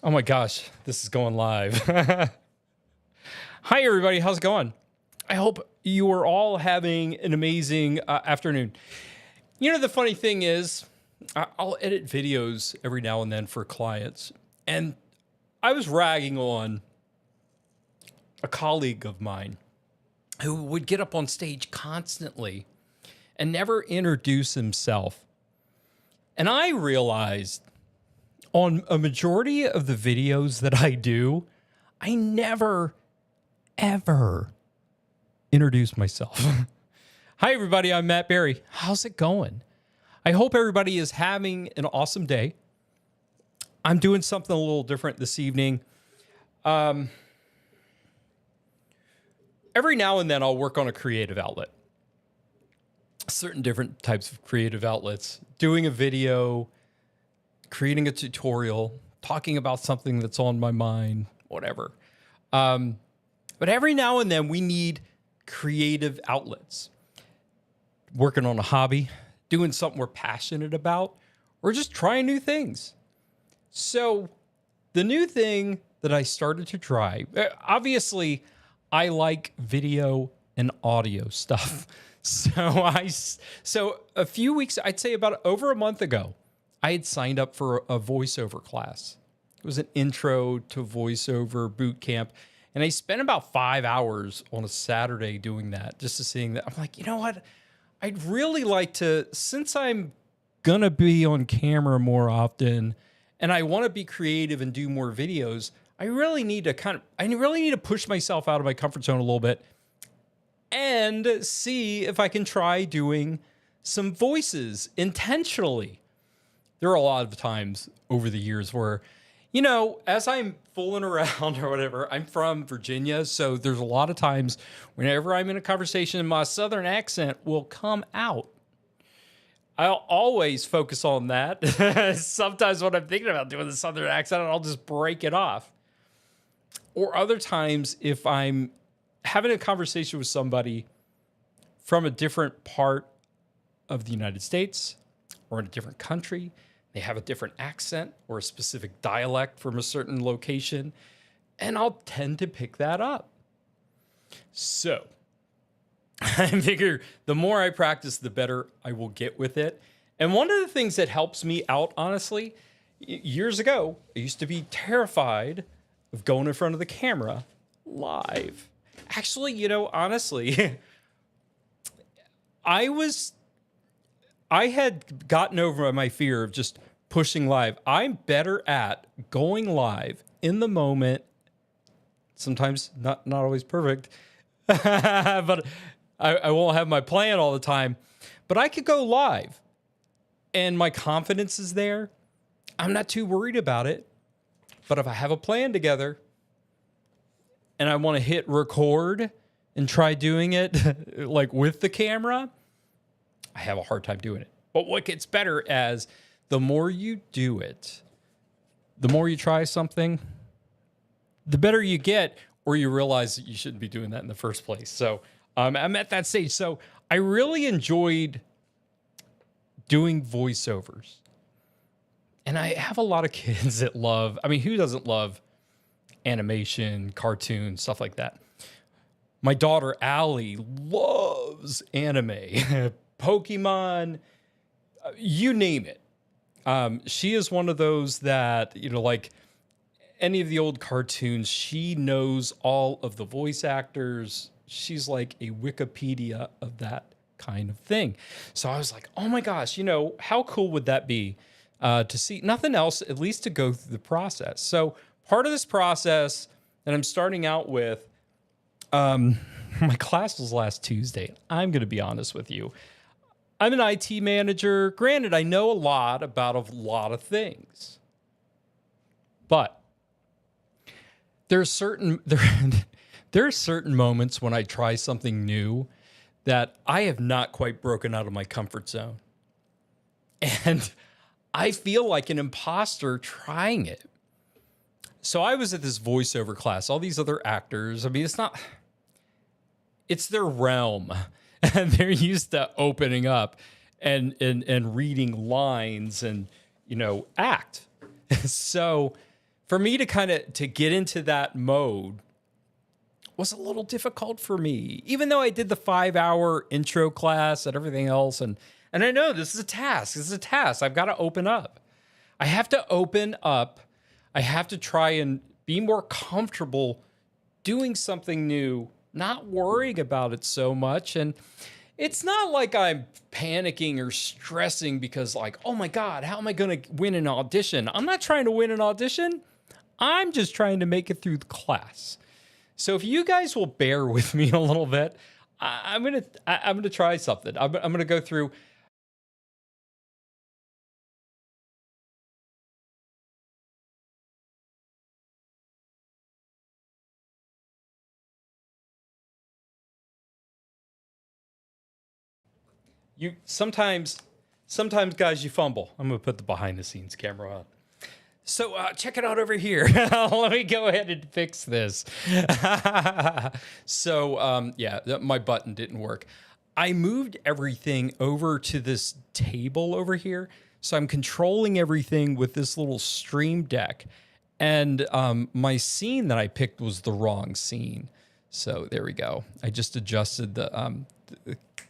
Oh my gosh, this is going live. Hi, everybody. How's it going? I hope you are all having an amazing afternoon. You know, the funny thing is, I'll edit videos every now and then for clients. And I was ragging on a colleague of mine who would get up on stage constantly and never introduce himself. And I realized on a majority of the videos that I do, I never, ever introduce myself. Hi, everybody. I'm Matt Berry. How's it going? I hope everybody is having an awesome day. I'm doing something a little different this evening. Every now and then I'll work on a creative outlet. Certain different types of creative outlets. Doing a video, creating a tutorial, talking about something that's on my mind, whatever. But every now and then we need creative outlets. Working on a hobby, doing something we're passionate about, or just trying new things. So the new thing that I started to try, obviously I like video and audio stuff. So a few weeks, I'd say about over a month ago, I had signed up for a voiceover class. It was an intro to voiceover boot camp. And I spent about 5 hours on a Saturday doing that, just to seeing that. I'm like, you know what? I'd really like to, since I'm going to be on camera more often and I want to be creative and do more videos, I really need to push myself out of my comfort zone a little bit and see if I can try doing some voices intentionally. There are a lot of times over the years where, you know, as I'm fooling around or whatever, I'm from Virginia, so there's a lot of times whenever I'm in a conversation, my Southern accent will come out. I'll always focus on that. Sometimes when I'm thinking about doing the Southern accent, I'll just break it off. Or other times, if I'm having a conversation with somebody from a different part of the United States or in a different country, they have a different accent or a specific dialect from a certain location, and I'll tend to pick that up. So I figure the more I practice, the better I will get with it. And one of the things that helps me out, honestly, years ago, I used to be terrified of going in front of the camera live. Actually, you know, honestly, I had gotten over my fear of just pushing live. I'm better at going live in the moment. Sometimes not always perfect, but I won't have my plan all the time. But I could go live and my confidence is there. I'm not too worried about it. But if I have a plan together and I want to hit record and try doing it like with the camera, I have a hard time doing it. But what gets better as the more you do it, the more you try something, the better you get, or you realize that you shouldn't be doing that in the first place. So I'm at that stage. So I really enjoyed doing voiceovers. And I have a lot of kids that love, I mean, who doesn't love animation, cartoons, stuff like that? My daughter, Allie, loves anime, Pokemon, you name it. She is one of those that, you know, like any of the old cartoons, she knows all of the voice actors. She's like a Wikipedia of that kind of thing. So I was like, oh my gosh, you know, how cool would that be to see nothing else, at least to go through the process. So part of this process that I'm starting out with, my class was last Tuesday. I'm going to be honest with you. I'm an IT manager. Granted, I know a lot about a lot of things, but there are certain moments when I try something new that I have not quite broken out of my comfort zone. And I feel like an imposter trying it. So I was at this voiceover class, all these other actors. I mean, it's their realm. And they're used to opening up and reading lines and, you know, act. So for me to to get into that mode was a little difficult for me, even though I did the 5-hour intro class and everything else. And I know this is a task. This is a task. I've got to open up. I have to open up. I have to try and be more comfortable doing something new, not worrying about it so much. And it's not like I'm panicking or stressing because like, oh my God, how am I going to win an audition? I'm not trying to win an audition. I'm just trying to make it through the class. So if you guys will bear with me a little bit, I'm gonna try something. I'm gonna go through. You sometimes, guys, you fumble. I'm gonna put the behind the scenes camera on. So check it out over here. Let me go ahead and fix this. So yeah, my button didn't work. I moved everything over to this table over here. So I'm controlling everything with this little Stream Deck. And my scene that I picked was the wrong scene. So there we go. I just adjusted the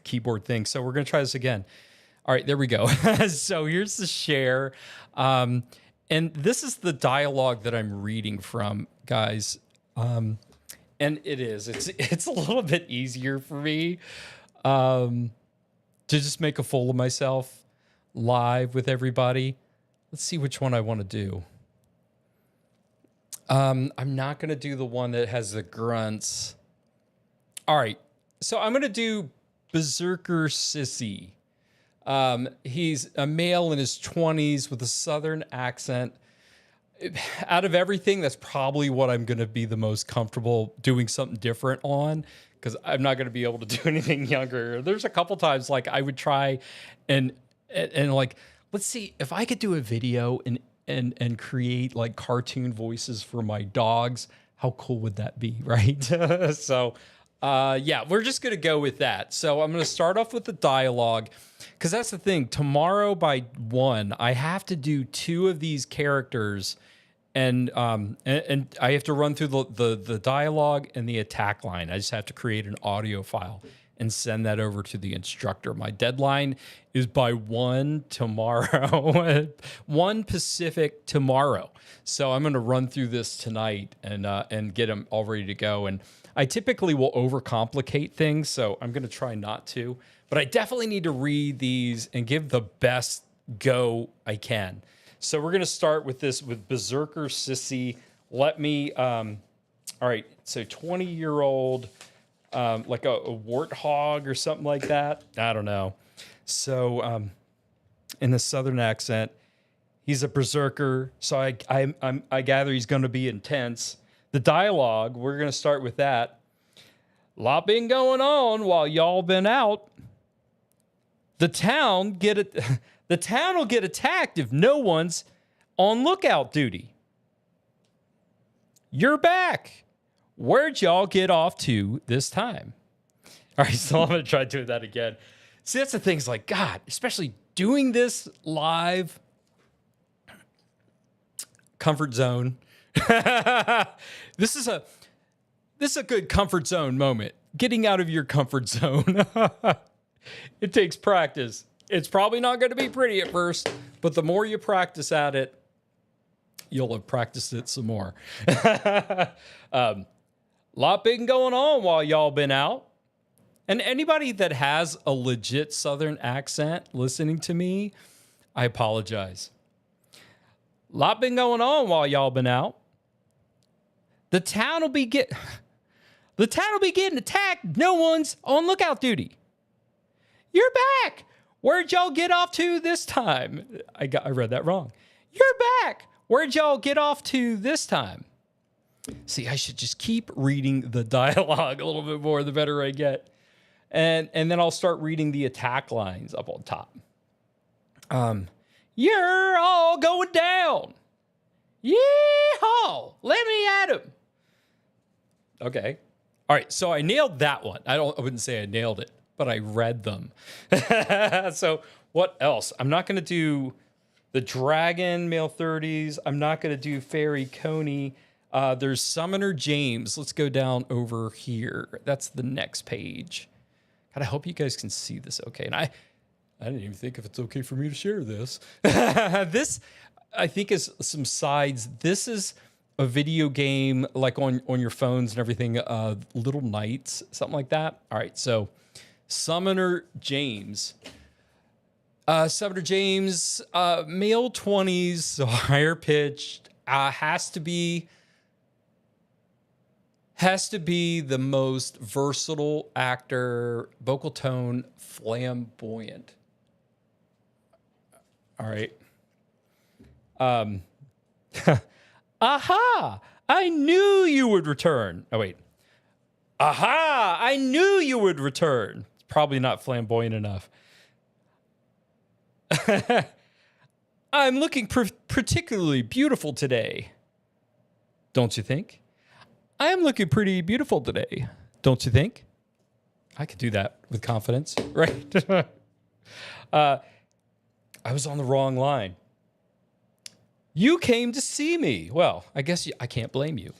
keyboard thing. So we're going to try this again. All right, there we go. So here's the share. And this is the dialogue that I'm reading from, guys. And it's a little bit easier for me to just make a fool of myself live with everybody. Let's see which one I want to do. I'm not going to do the one that has the grunts. All right. So I'm going to do Berserker Sissy. He's a male in his 20s with a Southern accent. Out of everything, that's probably what I'm going to be the most comfortable doing something different on, because I'm not going to be able to do anything younger. There's a couple times like I would try and like, let's see if I could do a video and create like cartoon voices for my dogs. How cool would that be, right? So yeah, we're just going to go with that. So I'm going to start off with the dialogue, because that's the thing. Tomorrow by 1, I have to do 2 of these characters, and I have to run through the dialogue and the attack line. I just have to create an audio file and send that over to the instructor. My deadline is by 1 tomorrow, 1 Pacific tomorrow. So I'm going to run through this tonight and get them all ready to go. And I typically will overcomplicate things, so I'm going to try not to. But I definitely need to read these and give the best go I can. So we're going to start with this with Berserker Sissy. Let me, all right, so 20-year-old, like a warthog or something like that. I don't know. So in the Southern accent, he's a berserker. So I gather he's going to be intense. The dialogue, we're going to start with that. Lot been going on while y'all been out. The town will get attacked if no one's on lookout duty. You're back. Where'd y'all get off to this time? All right, so I'm going to try doing that again. See, that's the thing. It's like, God, especially doing this live. Comfort zone. This is a good comfort zone moment. Getting out of your comfort zone. It takes practice. It's probably not going to be pretty at first, but the more you practice at it, you'll have practiced it some more. Lot been going on while y'all been out. And anybody that has a legit Southern accent listening to me, I apologize. Lot been going on while y'all been out. The town will be getting attacked. No one's on lookout duty. You're back. Where'd y'all get off to this time? I read that wrong. You're back. Where'd y'all get off to this time? See, I should just keep reading the dialogue a little bit more, the better I get. And then I'll start reading the attack lines up on top. You're all going down. Yeehaw! Let me at him. Okay. All right, so I nailed that one. I wouldn't say I nailed it, but I read them. So what else? I'm not going to do The Dragon, male 30s. I'm not going to do Fairy Coney. There's Summoner James. Let's go down over here. That's the next page. God, I hope you guys can see this okay. And I didn't even think if it's okay for me to share this. This, I think, is some sides. This is a video game like on your phones and everything, Little Knights, something like that. All right, so Summoner James. Summoner James, male 20s, so higher pitched, has to be the most versatile actor, vocal tone, flamboyant. All right. Aha! I knew you would return. Oh, wait. Aha! I knew you would return. It's probably not flamboyant enough. I'm looking particularly beautiful today. Don't you think? I am looking pretty beautiful today. Don't you think? I could do that with confidence, right? I was on the wrong line. You came to see me. Well, I guess I can't blame you.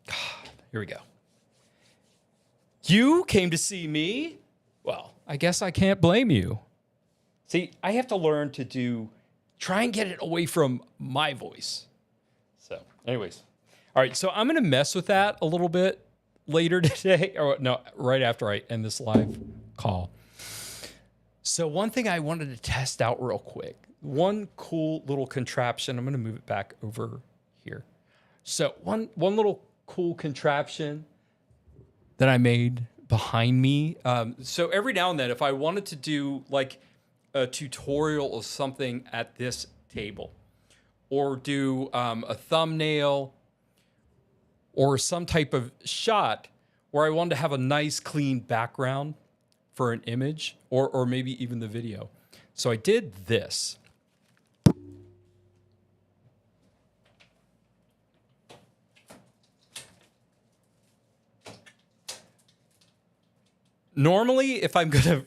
God, here we go. You came to see me? Well, I guess I can't blame you. See, I have to learn to try and get it away from my voice. So, anyways. All right, so I'm going to mess with that a little bit later today. Or no, right after I end this live call. So one thing I wanted to test out real quick. One cool little contraption. I'm going to move it back over here. So one little cool contraption that I made behind me. So every now and then, if I wanted to do like a tutorial of something at this table, or do a thumbnail, or some type of shot where I wanted to have a nice clean background for an image, or maybe even the video. So I did this. Normally, if I'm going to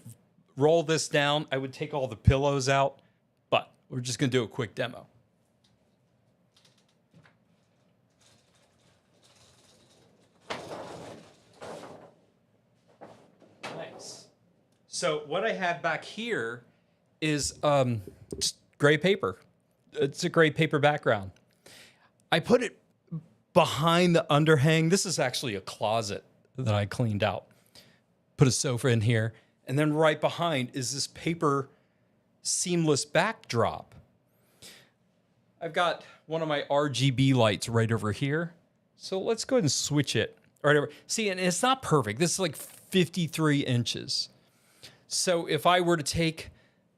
roll this down, I would take all the pillows out, but we're just going to do a quick demo. Nice. So what I have back here is just gray paper. It's a gray paper background. I put it behind the underhang. This is actually a closet that I cleaned out. Put a sofa in here. And then right behind is this paper seamless backdrop. I've got one of my RGB lights right over here. So let's go ahead and switch it right over. See, and it's not perfect. This is like 53 inches. So if I were to take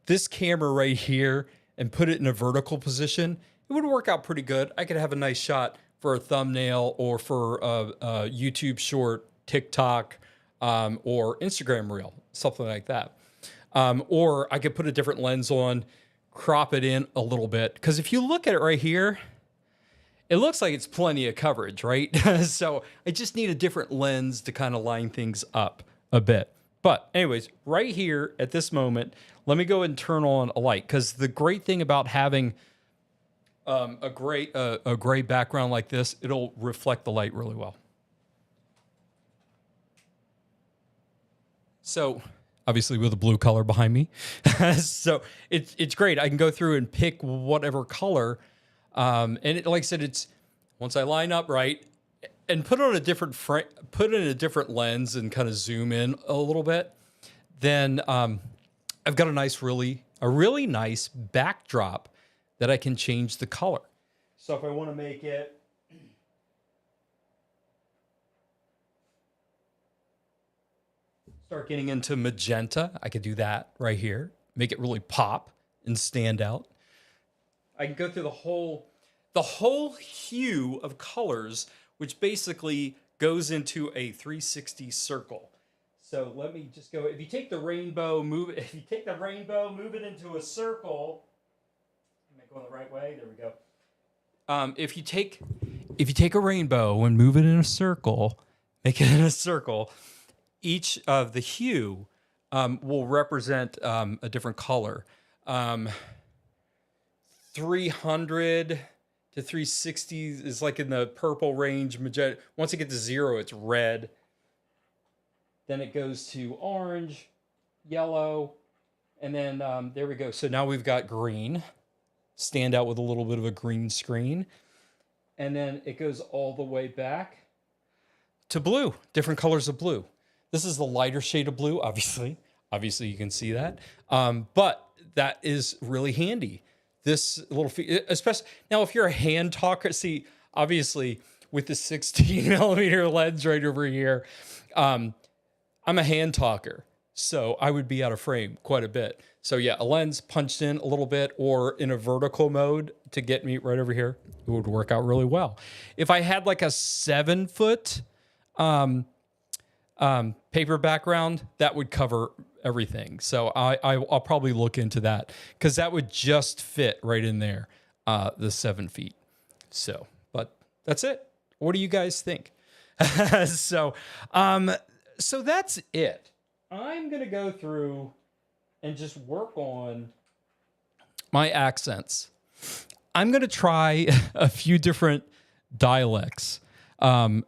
this camera right here and put it in a vertical position, it would work out pretty good. I could have a nice shot for a thumbnail or for a YouTube short, TikTok, or Instagram reel, something like that. Or I could put a different lens on, crop it in a little bit. Because if you look at it right here, it looks like it's plenty of coverage, right? So I just need a different lens to kind of line things up a bit. But anyways, right here at this moment, let me go and turn on a light. Because the great thing about having a gray background like this, it'll reflect the light really well. So obviously with a blue color behind me. So it's great. I can go through and pick whatever color. And like I said, it's once I line up right and put on a different put in a different lens and kind of zoom in a little bit, then I've got a really nice backdrop that I can change the color. So if I want to make it start getting into magenta, I could do that right here. Make it really pop and stand out. I can go through the whole hue of colors, which basically goes into a 360 circle. So let me just go. If you take the rainbow, move it into a circle. Am I going the right way? There we go. If you take a rainbow and move it in a circle, make it in a circle. Each of the hue will represent a different color. 300 to 360 is like in the purple range. Magenta. Once it gets to 0, it's red. Then it goes to orange, yellow, and then there we go. So now we've got green. Stand out with a little bit of a green screen. And then it goes all the way back to blue, different colors of blue. This is the lighter shade of blue, obviously. Obviously, you can see that. But that is really handy. This little, especially now, if you're a hand talker, see, obviously, with the 16 millimeter lens right over here, I'm a hand talker. So I would be out of frame quite a bit. So yeah, a lens punched in a little bit or in a vertical mode to get me right over here, it would work out really well. If I had like a 7-foot paper background, that would cover everything. So I'll probably look into that because that would just fit right in there, the 7 feet. So, but that's it. What do you guys think? So that's it. I'm going to go through and just work on my accents. I'm going to try a few different dialects. I'm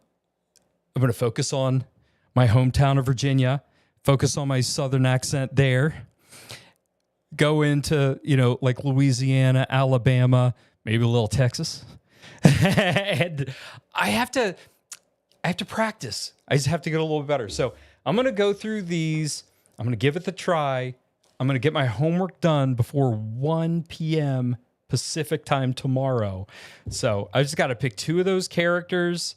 going to focus on my hometown of Virginia, focus on my Southern accent there, go into, like Louisiana, Alabama, maybe a little Texas. And I have to practice. I just have to get a little bit better. So I'm going to go through these. I'm going to give it the try. I'm going to get my homework done before 1 p.m. Pacific time tomorrow. So I just got to pick 2 of those characters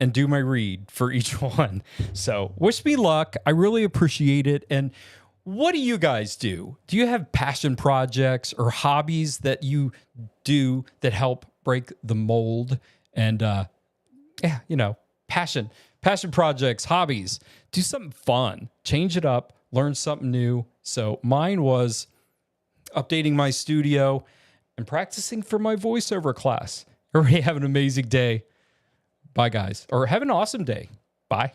and do my read for each one. So wish me luck. I really appreciate it. And what do you guys do? Do you have passion projects or hobbies that you do that help break the mold? And passion projects, hobbies. Do something fun. Change it up. Learn something new. So mine was updating my studio and practicing for my voiceover class. Everybody have an amazing day. Bye, guys. Or have an awesome day. Bye.